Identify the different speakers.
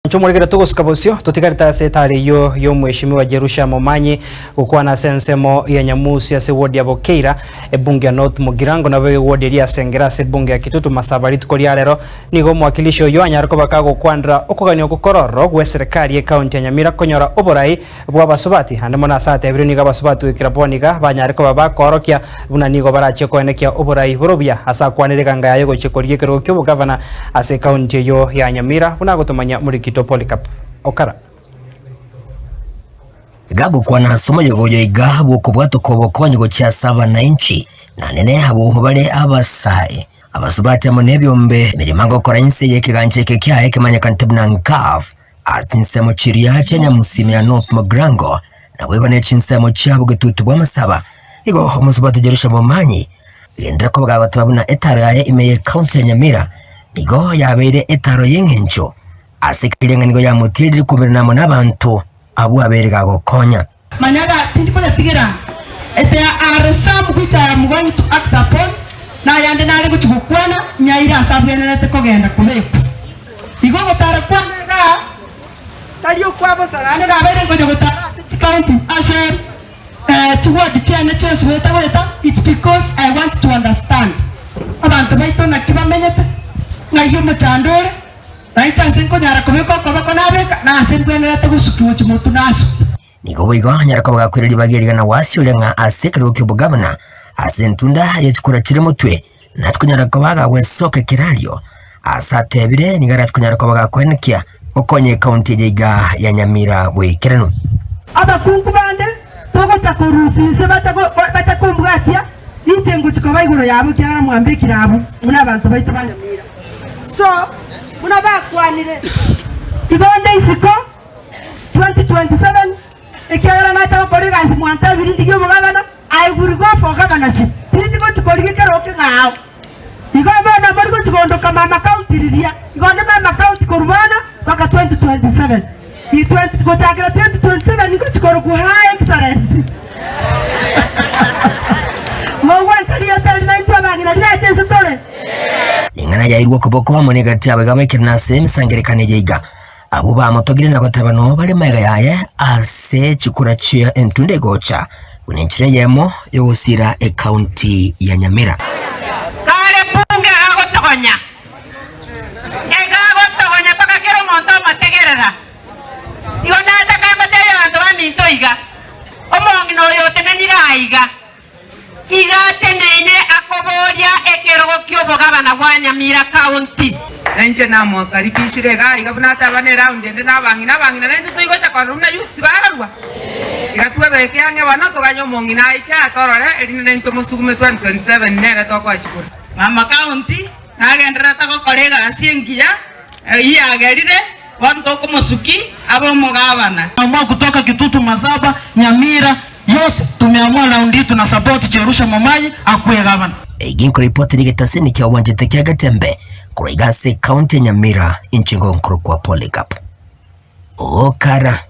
Speaker 1: Nchomorigera tugusikabosio tutikarita setari yo mheshimiwa Jerusha Momanyi ukwa na sensemo ya Nyamusi ya ward ya Bokeira ebunge ya North Mugirango na wewe ward ya Sengera ebunge ya Kitutu Masabari tukoria lero nigo mwakilishi oyo anyariko bakago kwandra okugania gukororo gwe serikali ya county ya Nyamira konyora oborai bwa basubati ande mona sate ebiro niga basubati wikiraponiga banyariko babakorokia buna nigo barache koenekia oborai borobia asa kwanirika ngayo gochikorie kero kyo governor ase county yo ya Nyamira buna gutumanya muri Polycarp Okara
Speaker 2: gago kwa na somo yogoyo igabo kubwato kobokonyo cha 7 na nene habo bale abasai abasubati amonebyombe mirimango kora inse yekiganje kekyae kemanya kantebna nkaf atinsemo chiria chenya musime ya North Mugirango na weho ne chinsemo cyabo Kitutu bwa Masaba igo musubati Jerusha Momanyi yendera ko bwa batubuna etaraye imeye county ya Nyamira nigo yabere etaro yengencho asikirianga nigo ya mutiri kumirana mo nabantu abu aberega gokonya
Speaker 3: manyaga tindiko yatigera ete aresa mukwicara mugwanyi to act upon na yande nari guchukwana nyaira asabwene nete kogenda kubeku igo gotara kwanaga taliyo kwabo sarane gabere ngoje gotara county ase chiwadi chene chese weta it's because I want to understand abantu baito na kibamenyete ngayo mchandore Raicha senko nyara komeko kobako nabeka na sembwene tegusukiwo chimutu naso
Speaker 2: nigo boigo nyara kobaga kwiriri bagiriga na wasi ulenga asekero kyo governor asentunda yechikura chire mutwe natwe nyara kobaga wesoke kiralio asatebire nigara twe nyara kobaga kwenekia okonye county jiga ya Nyamira bwekerano
Speaker 3: abakungu bande togo chakurusi bacha kumbwatia nintengo chikoba iguro yabo kyara mwambe kirabo muna abantu baito banyamira so muna bakwanire ibonde isiko 2027 ekyara na cha kolega nsi mwanta birindi gyo mugabana I will go for governorship birindi go chikolike keroke ngao igomba na morgo chikondo kama county riria igomba mama county korubana baka 2027 i 20 go chakira 2027 niko chikoro ku high excellency mwanzalia tali na ndio bagina lyaje sitole
Speaker 2: ingana yairwo kuboko amonegati abagabekira na sem sangerekane jiga abo ba motogire na gotabano bali mega yaye ase chikura chia entunde gocha unenchire yemo yosira e county ya Nyamira
Speaker 3: kale bunge agotogonya ega agotogonya paka kero monto mategerera igona takamate yanto baminto iga omongi no yote nenira iga tenene akoboria ekerogo kyobo gabana bwa Nyamira county
Speaker 4: nje na mwakaribishire ga igabuna tabane round ende nabangina nende tuigocha kwa rumna youth bararwa igatwe beke yange bana to ganyo mongina icha torore erine nento musugume 2027 nere to kwa chikura
Speaker 3: mama county nagendera tako kolega asiengia agerire wanto kumusuki abo mugabana
Speaker 5: mama kutoka Kitutu Masaba Nyamira yote tumeamua raundi tuna support Jerusha Momanyi akuwe governor
Speaker 2: eginko report ligetaseni kya wanjete kya Gatembe kurigase county Nyamira inchingo nkuru kwa Polycarp Okara.